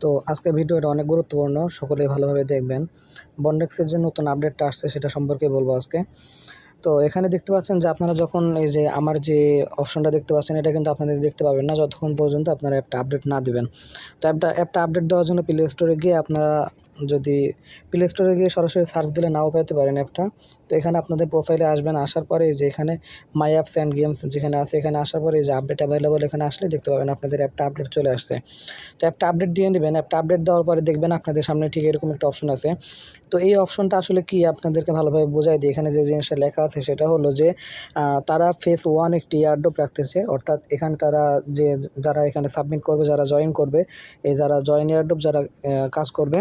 তো আজকের ভিডিওটা অনেক গুরুত্বপূর্ণ, সকলেই ভালোভাবে দেখবেন। বন্ডেক্সের যে নতুন আপডেটটা আসছে সেটা সম্পর্কে বলবো আজকে। তো এখানে দেখতে পাচ্ছেন যে আপনারা যখন এই যে আমার যে অপশনটা দেখতে পাচ্ছেন, এটা কিন্তু আপনাদের দেখতে পাবেন না যতক্ষণ পর্যন্ত আপনারা অ্যাপটা আপডেট না দিবেন। তো অ্যাপটা আপডেট দেওয়ার জন্য প্লে স্টোরে গিয়ে আপনারা যদি প্লে স্টোরে গিয়ে সরাসরি সার্চ দিলে নাও পেতে পারেন অ্যাপটা। তো এখানে আপনাদের প্রোফাইলে আসবেন, আসার পরে যে এখানে মাই অ্যাপস অ্যান্ড গেমস যেখানে আছে, এখানে আসার পরে এই যে আপডেট অ্যাভেলেবল এখানে আসলে দেখতে পাবেন আপনাদের অ্যাপটা আপডেট চলে আসছে। তো অ্যাপটা আপডেট দিয়ে নেবেন। অ্যাপটা আপডেট দেওয়ার পরে দেখবেন আপনাদের সামনে ঠিক এরকম একটা অপশন আছে। তো এই অপশনটা আসলে কি আপনাদেরকে ভালোভাবে বোঝাই দিই। এখানে যে জিনিসটা লেখা আছে সেটা হলো যে তারা ফেজ 1 একটি এয়ারড্রপ রাখতেছে, অর্থাৎ এখানে তারা যারা এখানে সাবমিট করবে, যারা জয়েন করবে, যারা জয়েন এয়ারড্রপ যারা কাজ করবে,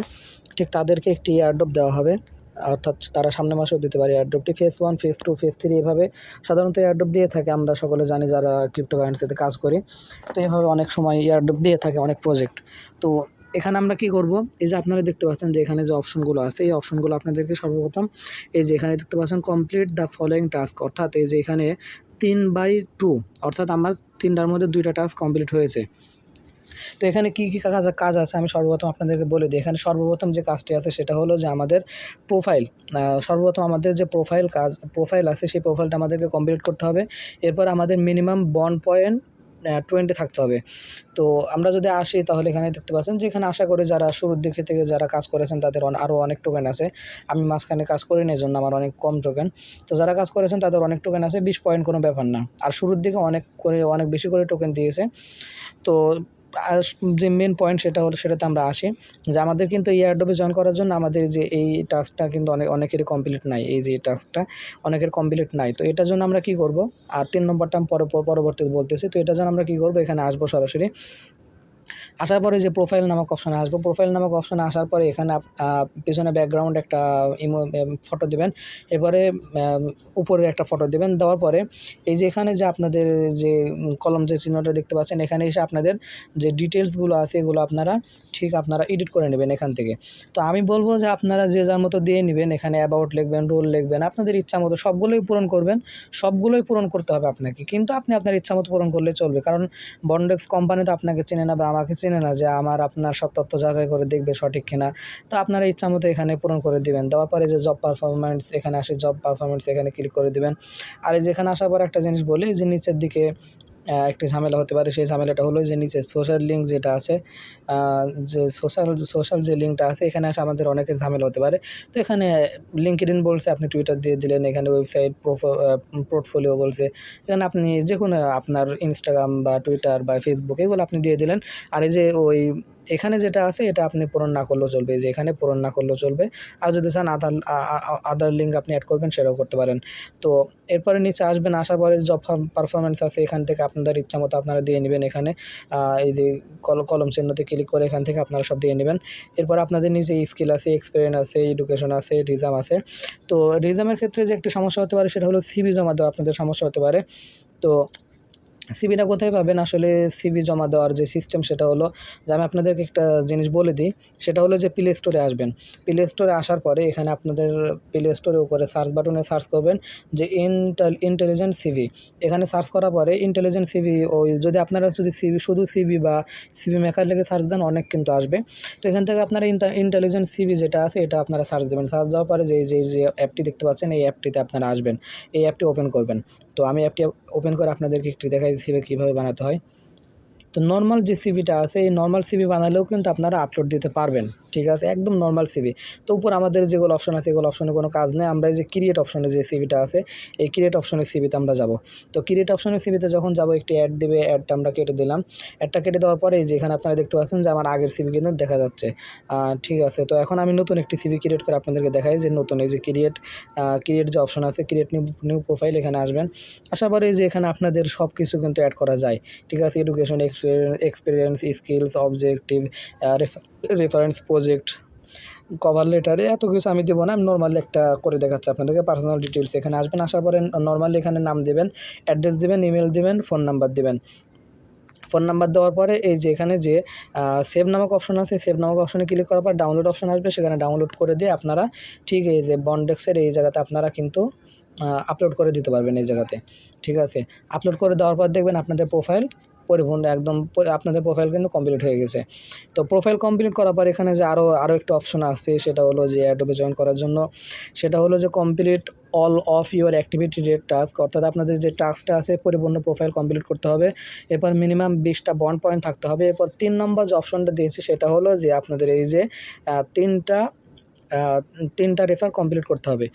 ঠিক তাদেরকে একটি এয়ারড্রপ দেওয়া হবে। অর্থাৎ তারা সামনের মাসেও দিতে পারে এয়ারড্রপটি। ফেজ 1, ফেজ 2, ফেজ 3 এভাবে সাধারণত এয়ারড্রপ দিয়ে থাকে, আমরা সকলে জানি যারা ক্রিপ্টোকারেন্সিতে কাজ করি। তো এভাবে অনেক সময় এয়ারড্রপ দিয়ে থাকে অনেক প্রজেক্ট। তো এখানে আমরা কি করব, এই যে আপনারা দেখতে পাচ্ছেন যে এখানে যে অপশনগুলো আছে, এই অপশনগুলো আপনাদেরকে সর্বপ্রথম এই যে এখানে দেখতে পাচ্ছেন কমপ্লিট দ্য ফলোয়িং টাস্ক, অর্থাৎ এই যে এখানে 3/2, অর্থাৎ আমার 3টার মধ্যে 2টা টাস্ক কমপ্লিট হয়েছে। তো এখানে কী কী কাজ আছে আমি সর্বপ্রথম আপনাদেরকে বলে দিই। এখানে সর্বপ্রথম যে কাজটি আছে সেটা হলো যে আমাদের প্রোফাইল, সর্বপ্রথম আমাদের যে প্রোফাইল আছে সেই প্রোফাইলটা আমাদেরকে কমপ্লিট করতে হবে। এরপর আমাদের মিনিমাম বন্ড পয়েন্ট 20 থাকতে হবে। তো আমরা যদি আসি তাহলে এখানে দেখতে পাচ্ছেন যে এখানে আশা করি যারা শুরুর দিকে থেকে যারা কাজ করেছেন তাদের আরও অনেক টোকেন আছে। আমি মাঝখানে কাজ করিনি, এজন্য আমার অনেক কম টোকেন। তো যারা কাজ করেছেন তাদের অনেক টোকেন আছে, 20 পয়েন্ট কোনো ব্যাপার না। আর শুরুর দিকে অনেক বেশি করে টোকেন দিয়েছে। তো যে মেন পয়েন্ট সেটাতে আমরা আসি যে আমাদের কিন্তু এই এয়ারড্রপে জয়েন করার জন্য আমাদের যে এই টাস্কটা কিন্তু অনেকেরই কমপ্লিট নাই। এই যে টাস্কটা অনেকের কমপ্লিট নাই। তো এটার জন্য আমরা কী করব, আর 3 নম্বরটা আমি পরবর্তীতে বলতেছি। তো এটার জন্য আমরা কী করব, এখানে আসবো সরাসরি। আসার পরে যে প্রোফাইল নামক অপশনে আসবো। প্রোফাইল নামক অপশনে আসার পরে এখানে পেছনে ব্যাকগ্রাউন্ড একটা ফটো দিবেন। এরপরে উপরের একটা ফটো দিবেন। দেওয়ার পরে এই যে এখানে যে আপনাদের যে কলম যে চিহ্নটা দেখতে পাচ্ছেন, এখানে এসে আপনাদের যে ডিটেলসগুলো আছে এগুলো আপনারা এডিট করে নেবেন এখান থেকে। তো আমি বলব যে আপনারা যে যার মতো দিয়ে নেবেন। এখানে অ্যাবাউট লিখবেন, রোল লিখবেন, আপনাদের ইচ্ছা মতো সবগুলোই পূরণ করবেন। সবগুলোই পূরণ করতে হবে আপনাকে, কিন্তু আপনি আপনার ইচ্ছা মতো পূরণ করলে চলবে। কারণ বন্ডেক্স কোম্পানি তো আপনাকে চেনে না বা আমাকে চেনে না যে আপনার সব তথ্য যাচাই করে দেখবে সঠিক কিনা। তো আপনারা ইচ্ছা মতো এখানে পূরণ করে দিবেন। দেওয়ার পরে যে জব পারফরম্যান্স, এখানে আসে জব পারফরম্যান্স, এখানে ক্লিক করে দিবেন। আর যেখানে আসার পর একটা জিনিস বলি, যে নিচের দিকে একটি ঝামেলা হতে পারে। সেই ঝামেলাটা হলো যে নিচে সোশ্যাল লিঙ্ক যেটা আছে, যে সোশ্যাল যে লিঙ্কটা আছে, এখানে আসে আমাদের অনেকের ঝামেলা হতে পারে। তো এখানে লিঙ্কডইন বলছে, আপনি টুইটার দিয়ে দিলেন। এখানে ওয়েবসাইট পোর্টফোলিও বলছে, এখানে আপনি যে কোনো আপনার ইনস্টাগ্রাম বা টুইটার বা ফেসবুক এগুলো আপনি দিয়ে দিলেন। আর এই যে এখানে যেটা আছে এটা আপনি পূরণ না করলেও চলবে, এই যে এখানে পূরণ না করলেও চলবে। আর যদি চান আদার লিঙ্ক আপনি অ্যাড করবেন, সেটাও করতে পারেন। তো এরপরে নিচে আসবেন, আসার পরে জব পারফরমেন্স আছে, এখান থেকে আপনাদের ইচ্ছা মতো আপনারা দিয়ে নেবেন। এখানে এই যে কলম চিহ্নতে ক্লিক করে এখান থেকে আপনারা সব দিয়ে নেবেন। এরপর আপনাদের নিজে স্কিল আছে, এক্সপিরিয়েন্স আছে, এডুকেশন আছে, রিজাম আছে। তো রিজামের ক্ষেত্রে যে একটি সমস্যা হতে পারে সেটা হলো সিভি জমা দেওয়া আপনাদের সমস্যা হতে পারে। তো সিভিটা কোথায় পাবেন? আসলে সিভি জমা দেওয়ার যে সিস্টেম সেটা হলো যে আমি আপনাদেরকে একটা জিনিস বলে দিই। সেটা হলো যে প্লে স্টোরে আসবেন। প্লে স্টোরে আসার পরে এখানে আপনাদের প্লে স্টোরের উপরে সার্চ বাটনে সার্চ করবেন যে ইন্টেলিজেন্ট সিভি। এখানে সার্চ করার পরে ইন্টেলিজেন্ট সিভি, যদি আপনারা যদি শুধু সিভি বা সিভি মেকার লিখে সার্চ দেন, অনেক কিন্তু আসবে। তো এখান থেকে আপনারা ইন্টেলিজেন্ট সিভি যেটা আছে এটা আপনারা সার্চ দেবেন। সার্চ দেওয়ার পরে যে অ্যাপটি দেখতে পাচ্ছেন, এই অ্যাপটিতে আপনারা আসবেন। এই অ্যাপটি ওপেন করবেন। তো আমি অ্যাপটি ওপেন করে আপনাদেরকে একটু দেখাই সিভি কীভাবে বানাতে হয়। তো নর্মাল যে সিভিটা আছে, এই নর্মাল সিভি বানালেও কিন্তু আপনারা আপলোড দিতে পারবেন। ঠিক আছে, একদম নর্মাল সিভি। তো উপর আমাদের যেগুলো অপশন আছে এগুলো অপশনে কোনো কাজ নেই। আমরা এই যে ক্রিয়েট অপশনে যে সিভিটা আছে, এই ক্রিয়েট অপশনের সিভিতে আমরা যাব। তো ক্রিয়েট অপশনের সিভিতে যখন যাব, একটি অ্যাড দেবে, অ্যাডটা আমরা কেটে দিলাম। অ্যাডটা কেটে দেওয়ার পরে এই যে এখানে আপনারা দেখতে পাচ্ছেন যে আমার আগের সিভি কিন্তু দেখা যাচ্ছে। ঠিক আছে, তো এখন আমি নতুন একটি সিভি ক্রিয়েট করে আপনাদেরকে দেখাই যে নতুন এই যে ক্রিয়েট যে অপশন আছে, ক্রিয়েট নিউ প্রোফাইল, এখানে আসবেন। আসার পরে এই যে এখানে আপনাদের সব কিছু কিন্তু অ্যাড করা যায়। ঠিক আছে, education, experience, skills, objective, reference, project, cover লেটারে এত কিছু আমি দেবো না। আমি নর্মালি একটা করে দেখাচ্ছি আপনাদেরকে। পার্সোনাল ডিটেলস, এখানে আসবেন। আসার পরে নর্মালি এখানে নাম দেবেন, অ্যাড্রেস দেবেন, ইমেল দেবেন, ফোন নাম্বার দেবেন। ফোন নাম্বার দেওয়ার পরে এই যে এখানে যে সেভ নামক অপশন আছে, সেভ নামক অপশনে ক্লিক করার পর ডাউনলোড অপশন আসবে, সেখানে ডাউনলোড করে দিয়ে আপনারা ঠিক এই যে বন্ডেক্সের এই জায়গাতে আপনারা কিন্তু আপলোড করে দিতে পারবেন এই জায়গাতে। ঠিক আছে? আপলোড করে দেওয়ার পর দেখবেন আপনাদের প্রোফাইল পরিপূর্ণ একদম আপনাদের প্রোফাইল কিন্তু কমপ্লিট হয়ে গেছে। তো প্রোফাইল কমপ্লিট করার পর এখানে যে আরও একটা অপশন আছে সেটা হলো যে অ্যাডোবে জয়েন করার জন্য, সেটা হলো যে complete all of your activity rate task, অর্থাৎ আপনাদের যে টাস্কটা আছে পরিপূর্ণ প্রোফাইল কমপ্লিট করতে হবে। এরপর মিনিমাম 20টা বন্ড পয়েন্ট থাকতে হবে। এরপর 3 নম্বর যে অপশনটা দিয়েছি সেটা হলো যে আপনাদের এই যে 3টা 3টা রেফার কমপ্লিট করতে হবে।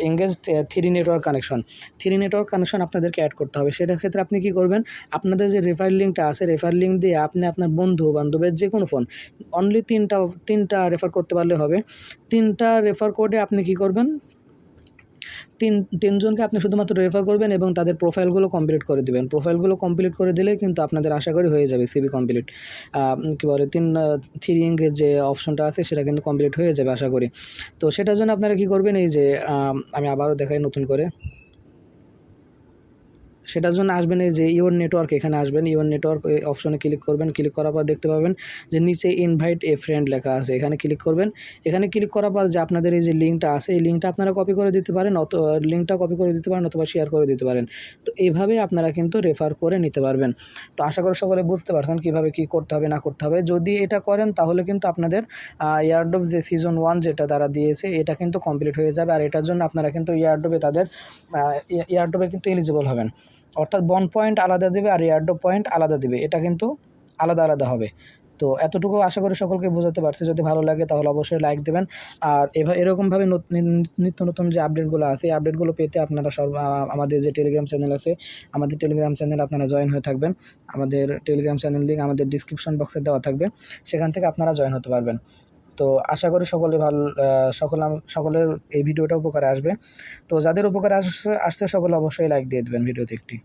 Engage 3 network connection, 3 network connection আপনাদেরকে অ্যাড করতে হবে। সেটার ক্ষেত্রে আপনি কী করবেন, আপনাদের যে রেফার লিঙ্কটা আছে রেফার লিঙ্ক দিয়ে আপনি আপনার বন্ধু-বান্ধবের যে কোনো ফোন অনলি 3টা রেফার করতে পারলে হবে। 3টা রেফার কোডে আপনি কী করবেন, 3 জনকে আপনি শুধুমাত্র রেফার করবেন এবং তাদের প্রোফাইলগুলো কমপ্লিট করে দিবেন। প্রোফাইলগুলো কমপ্লিট করে দিলেই কিন্তু আপনাদের আশা করি হয়ে যাবে সিভি কমপ্লিট। কী বলে 3 রিংয়ের যে অপশনটা আছে সেটা কিন্তু কমপ্লিট হয়ে যাবে আশা করি। তো সেটার জন্য আপনারা কী করবেন, এই যে আমি আবারও দেখাই নতুন করে। সেটার জন্য আসবেন এই যে ইওর নেটওয়ার্ক, এখানে আসবেন ইওর নেটওয়ার্ক এই অপশনে ক্লিক করবেন। ক্লিক করার পর দেখতে পাবেন যে নিচে ইনভাইট এ ফ্রেন্ড লেখা আছে, এখানে ক্লিক করবেন। এখানে ক্লিক করার পর যে আপনাদের এই যে লিঙ্কটা আছে এই লিঙ্কটা আপনারা কপি করে দিতে পারেন, লিঙ্কটা কপি করে দিতে পারেন অথবা শেয়ার করে দিতে পারেন। তো এইভাবে আপনারা কিন্তু রেফার করে নিতে পারবেন। তো আশা করি সকলে বুঝতে পারছেন কীভাবে কী করতে হবে না করতে হবে। যদি এটা করেন তাহলে কিন্তু আপনাদের এয়ারড্রপ যে সিজন 1 যেটা তারা দিয়েছে এটা কিন্তু কমপ্লিট হয়ে যাবে। আর এটার জন্য আপনারা কিন্তু এয়ারড্রপে এয়ারড্রপে কিন্তু এলিজিবল হবেন। অর্থাৎ বন্ড পয়েন্ট আলাদা দেবে আর এয়ারড্রপ পয়েন্ট আলাদা দেবে, এটা কিন্তু আলাদা আলাদা হবে। তো এতটুকু আশা করি সকলকে বোঝাতে পারছি। যদি ভালো লাগে তাহলে অবশ্যই লাইক দেবেন। আর এরকমভাবে নিত্য নতুন যে আপডেটগুলো আছে এই আপডেটগুলো পেতে আপনারা আমাদের যে টেলিগ্রাম চ্যানেল আছে, আমাদের টেলিগ্রাম চ্যানেল আপনারা জয়েন হয়ে থাকবেন। আমাদের টেলিগ্রাম চ্যানেল লিঙ্ক আমাদের ডিসক্রিপশন বক্সে দেওয়া থাকবে, সেখান থেকে আপনারা জয়েন হতে পারবেন। তো আশা করি সকলের এই ভিডিওটা উপকারে আসবে। তো যাদের উপকারে আসছে সকলে অবশ্যই লাইক দিয়ে দেবেন ভিডিওতে একটি।